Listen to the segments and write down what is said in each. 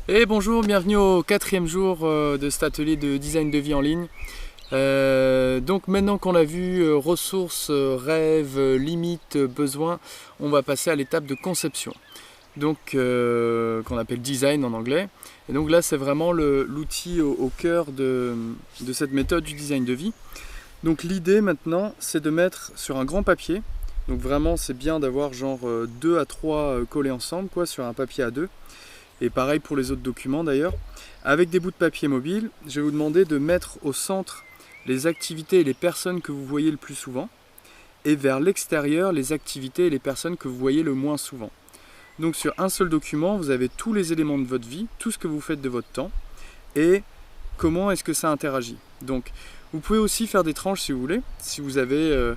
Et bonjour, bienvenue au 4e jour de cet atelier de design de vie en ligne. Donc maintenant qu'on a vu ressources, rêves, limites, besoins, on va passer à l'étape de conception. Donc qu'on appelle design en anglais. Et donc là c'est vraiment l'outil au cœur de cette méthode du design de vie. Donc l'idée maintenant c'est de mettre sur un grand papier. Donc vraiment c'est bien d'avoir genre 2 à 3 collés ensemble quoi, sur un papier A2. Et pareil pour les autres documents d'ailleurs. Avec des bouts de papier mobile, je vais vous demander de mettre au centre les activités et les personnes que vous voyez le plus souvent, et vers l'extérieur les activités et les personnes que vous voyez le moins souvent. Donc sur un seul document, vous avez tous les éléments de votre vie, tout ce que vous faites de votre temps, et comment est-ce que ça interagit. Donc vous pouvez aussi faire des tranches si vous voulez, si vous avez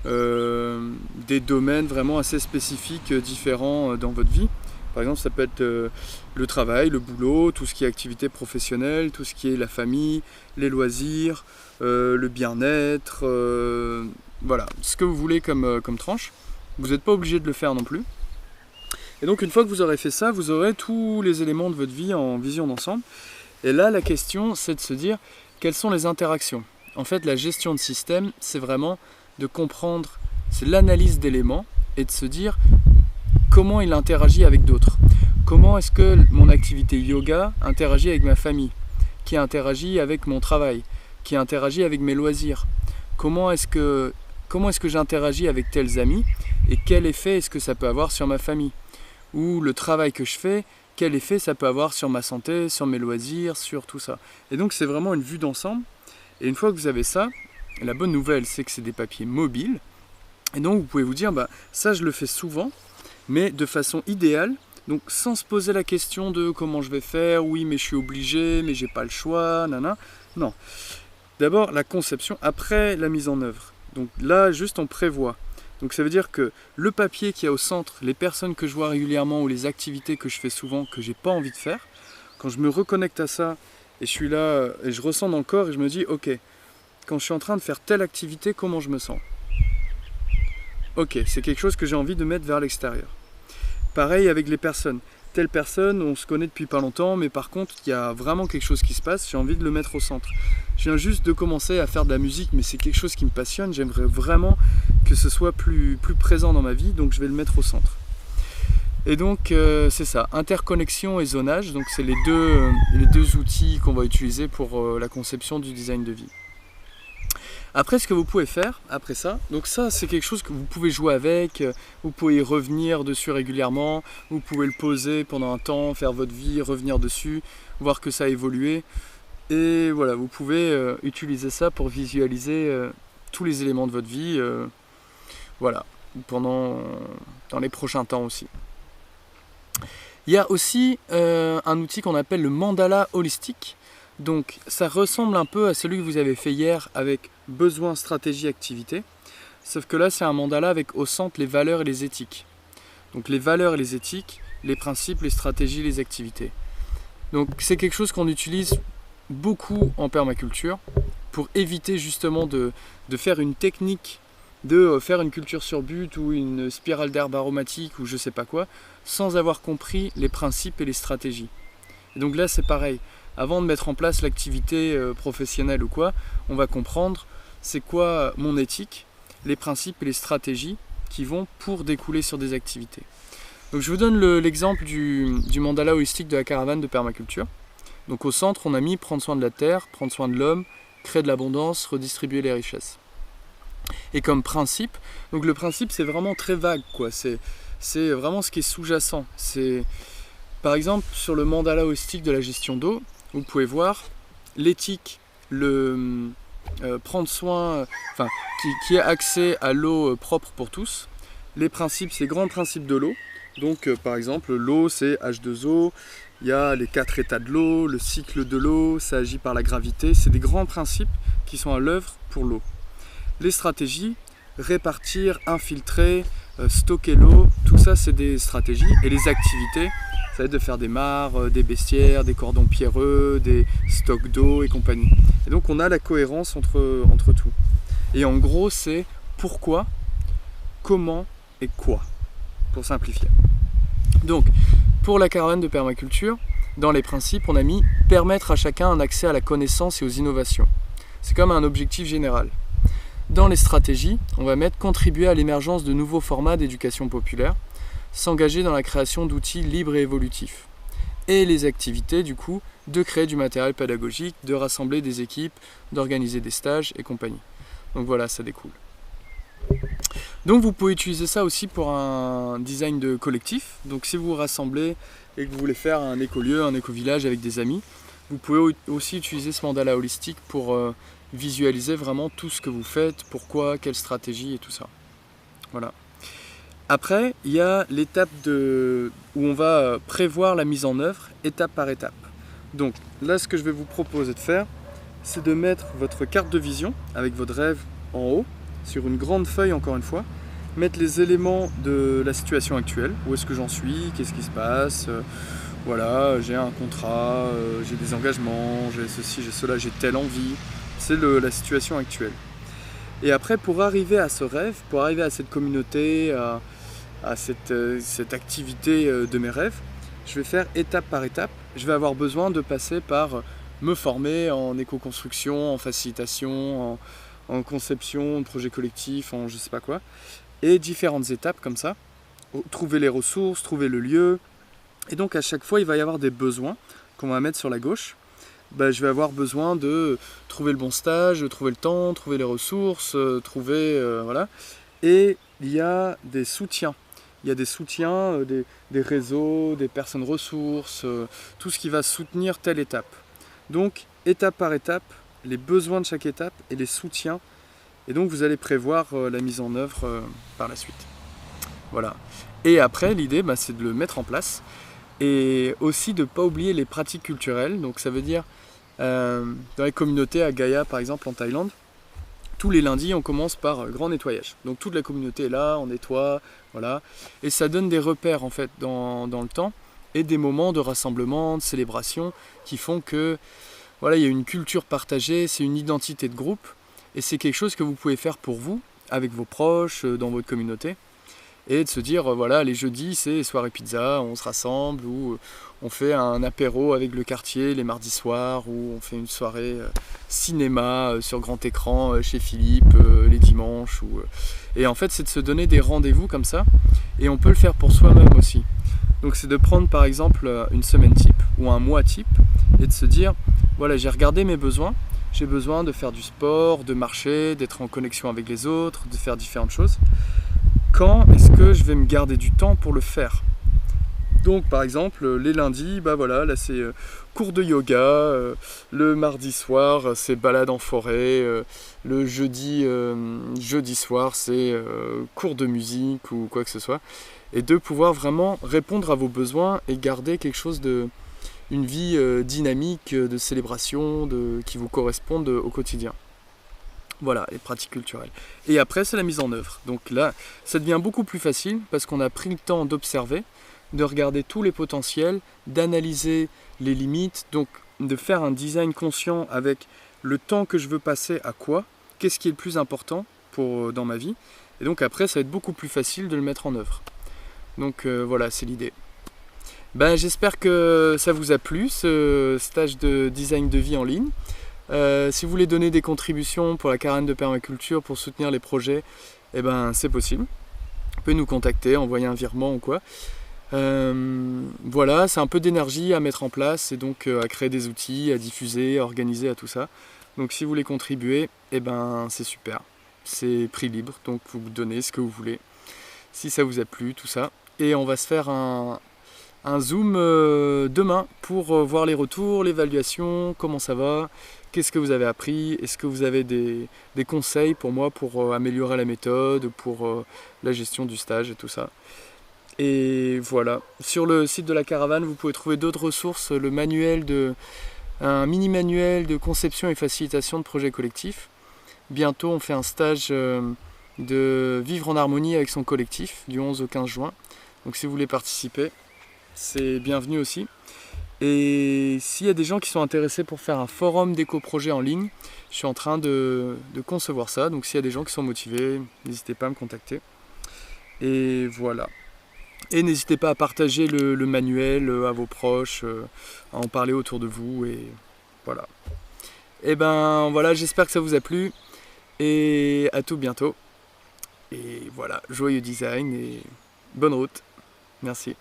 des domaines vraiment assez spécifiques, différents dans votre vie. Par exemple, ça peut être le travail, le boulot, tout ce qui est activité professionnelle, tout ce qui est la famille, les loisirs, le bien-être, voilà, ce que vous voulez comme tranche. Vous n'êtes pas obligé de le faire non plus. Et donc une fois que vous aurez fait ça, vous aurez tous les éléments de votre vie en vision d'ensemble. Et là, la question, c'est de se dire quelles sont les interactions. En fait, la gestion de système, c'est vraiment de comprendre, c'est l'analyse d'éléments et de se dire comment il interagit avec d'autres. Comment est-ce que mon activité yoga interagit avec ma famille, qui interagit avec mon travail, qui interagit avec mes loisirs. Comment est-ce que j'interagis avec tels amis et quel effet est-ce que ça peut avoir sur ma famille. Ou le travail que je fais, quel effet ça peut avoir sur ma santé, sur mes loisirs, sur tout ça. Et donc c'est vraiment une vue d'ensemble. Et une fois que vous avez ça, la bonne nouvelle c'est que c'est des papiers mobiles. Et donc vous pouvez vous dire, ça je le fais souvent, mais de façon idéale, donc sans se poser la question de comment je vais faire, oui mais je suis obligé, mais j'ai pas le choix, nana. Non. D'abord la conception, après la mise en œuvre. Donc là juste on prévoit. Donc ça veut dire que le papier qui est au centre, les personnes que je vois régulièrement ou les activités que je fais souvent, que j'ai pas envie de faire, quand je me reconnecte à ça et je suis là et je ressens dans le corps et je me dis ok, quand je suis en train de faire telle activité, comment je me sens? Ok, c'est quelque chose que j'ai envie de mettre vers l'extérieur. Pareil avec les personnes. Telle personne, on se connaît depuis pas longtemps, mais par contre, il y a vraiment quelque chose qui se passe, j'ai envie de le mettre au centre. Je viens juste de commencer à faire de la musique, mais c'est quelque chose qui me passionne, j'aimerais vraiment que ce soit plus présent dans ma vie, donc je vais le mettre au centre. Et donc, c'est ça, interconnexion et zonage, donc c'est les deux outils qu'on va utiliser pour la conception du design de vie. Après, ce que vous pouvez faire, après ça, donc ça c'est quelque chose que vous pouvez jouer avec, vous pouvez y revenir dessus régulièrement, vous pouvez le poser pendant un temps, faire votre vie, revenir dessus, voir que ça a évolué. Et voilà, vous pouvez utiliser ça pour visualiser tous les éléments de votre vie, voilà, dans les prochains temps aussi. Il y a aussi un outil qu'on appelle le mandala holistique. Donc ça ressemble un peu à celui que vous avez fait hier avec besoin, stratégie, activité. Sauf que là c'est un mandala avec au centre les valeurs et les éthiques. Donc les valeurs et les éthiques, les principes, les stratégies, les activités. Donc c'est quelque chose qu'on utilise beaucoup en permaculture pour éviter justement de faire une technique, de faire une culture sur but ou une spirale d'herbes aromatiques ou je sais pas quoi, sans avoir compris les principes et les stratégies. Et donc là c'est pareil. Avant de mettre en place l'activité professionnelle ou quoi, on va comprendre c'est quoi mon éthique, les principes et les stratégies qui vont pour découler sur des activités. Donc je vous donne l'exemple du mandala holistique de la caravane de permaculture. Donc au centre, on a mis prendre soin de la terre, prendre soin de l'homme, créer de l'abondance, redistribuer les richesses. Et comme principe, donc le principe c'est vraiment très vague, quoi. C'est vraiment ce qui est sous-jacent. C'est, par exemple, sur le mandala holistique de la gestion d'eau, vous pouvez voir l'éthique, prendre soin, qui est accès à l'eau propre pour tous. Les principes, c'est grands principes de l'eau. Donc par exemple, l'eau c'est H2O, il y a les 4 états de l'eau, le cycle de l'eau, ça agit par la gravité. C'est des grands principes qui sont à l'œuvre pour l'eau. Les stratégies, répartir, infiltrer, stocker l'eau, tout ça c'est des stratégies. Et les activités, ça va être de faire des mares, des bestiaires, des cordons pierreux, des stocks d'eau et compagnie. Et donc on a la cohérence entre tout. Et en gros c'est pourquoi, comment et quoi, pour simplifier. Donc pour la caravane de permaculture, Dans les principes, on a mis « permettre à chacun un accès à la connaissance et aux innovations ». C'est comme un objectif général. Dans les stratégies, on va mettre « contribuer à l'émergence de nouveaux formats d'éducation populaire », s'engager dans la création d'outils libres et évolutifs. Et les activités, du coup, de créer du matériel pédagogique, de rassembler des équipes, d'organiser des stages et compagnie. Donc voilà, ça découle. Donc vous pouvez utiliser ça aussi pour un design de collectif. Donc si vous vous rassemblez et que vous voulez faire un écolieu, un éco-village avec des amis, vous pouvez aussi utiliser ce mandala holistique pour visualiser vraiment tout ce que vous faites, pourquoi, quelle stratégie et tout ça. Voilà. Après, il y a l'étape où on va prévoir la mise en œuvre étape par étape. Donc là, ce que je vais vous proposer de faire, c'est de mettre votre carte de vision avec votre rêve en haut, sur une grande feuille encore une fois, mettre les éléments de la situation actuelle, où est-ce que j'en suis, qu'est-ce qui se passe, voilà, j'ai un contrat, j'ai des engagements, j'ai ceci, j'ai cela, j'ai telle envie, c'est la situation actuelle. Et après, pour arriver à ce rêve, pour arriver à cette communauté, à cette activité de mes rêves, je vais faire étape par étape. Je vais avoir besoin de passer par me former en éco-construction, en facilitation, en conception de projets collectifs, en je sais pas quoi, et différentes étapes comme ça. Trouver les ressources, trouver le lieu. Et donc à chaque fois, il va y avoir des besoins qu'on va mettre sur la gauche. Je vais avoir besoin de trouver le bon stage, de trouver le temps, trouver les ressources, voilà. Et il y a des soutiens. Il y a des soutiens, des réseaux, des personnes ressources, tout ce qui va soutenir telle étape. Donc, étape par étape, les besoins de chaque étape et les soutiens. Et donc, vous allez prévoir la mise en œuvre par la suite. Voilà. Et après, l'idée, c'est de le mettre en place. Et aussi de ne pas oublier les pratiques culturelles. Donc, ça veut dire, dans les communautés à Gaïa, par exemple, en Thaïlande, tous les lundis, on commence par grand nettoyage. Donc toute la communauté est là, on nettoie, voilà. Et ça donne des repères en fait dans le temps et des moments de rassemblement, de célébration qui font que voilà, il y a une culture partagée, c'est une identité de groupe et c'est quelque chose que vous pouvez faire pour vous, avec vos proches, dans votre communauté. Et de se dire, voilà, les jeudis, c'est soirée pizza, on se rassemble, ou on fait un apéro avec le quartier les mardis soirs, ou on fait une soirée cinéma sur grand écran chez Philippe les dimanches. Et en fait, c'est de se donner des rendez-vous comme ça, et on peut le faire pour soi-même aussi. Donc c'est de prendre par exemple une semaine type, ou un mois type, et de se dire, voilà, j'ai regardé mes besoins, j'ai besoin de faire du sport, de marcher, d'être en connexion avec les autres, de faire différentes choses. Quand est-ce que je vais me garder du temps pour le faire? Donc par exemple les lundis, voilà, là c'est cours de yoga, le mardi soir c'est balade en forêt, le jeudi soir c'est cours de musique ou quoi que ce soit, et de pouvoir vraiment répondre à vos besoins et garder quelque chose une vie dynamique de célébration qui vous corresponde au quotidien. Voilà, les pratiques culturelles. Et après, c'est la mise en œuvre. Donc là, ça devient beaucoup plus facile parce qu'on a pris le temps d'observer, de regarder tous les potentiels, d'analyser les limites, donc de faire un design conscient avec le temps que je veux passer à quoi, qu'est-ce qui est le plus important dans ma vie. Et donc après, ça va être beaucoup plus facile de le mettre en œuvre. Donc voilà, c'est l'idée. J'espère que ça vous a plu, ce stage de design de vie en ligne. Si vous voulez donner des contributions pour la caravane de permaculture pour soutenir les projets, c'est possible. Vous pouvez nous contacter, envoyer un virement ou quoi. Voilà, c'est un peu d'énergie à mettre en place et donc à créer des outils, à diffuser, à organiser, à tout ça. Donc si vous voulez contribuer, c'est super. C'est prix libre, donc vous donnez ce que vous voulez. Si ça vous a plu, tout ça. Et on va se faire un Zoom demain pour voir les retours, l'évaluation, comment ça va. Qu'est-ce que vous avez appris? Est-ce que vous avez des conseils pour moi pour améliorer la méthode, pour la gestion du stage et tout ça? Et voilà. Sur le site de la caravane, vous pouvez trouver d'autres ressources, un mini-manuel de conception et facilitation de projets collectifs. Bientôt, on fait un stage de vivre en harmonie avec son collectif du 11 au 15 juin. Donc si vous voulez participer, c'est bienvenu aussi. Et s'il y a des gens qui sont intéressés pour faire un forum d'éco-projet en ligne, je suis en train de concevoir ça. Donc s'il y a des gens qui sont motivés, n'hésitez pas à me contacter. Et voilà. Et n'hésitez pas à partager le manuel à vos proches, à en parler autour de vous. Et voilà. Et ben voilà, j'espère que ça vous a plu. Et à tout bientôt. Et voilà, joyeux design et bonne route. Merci.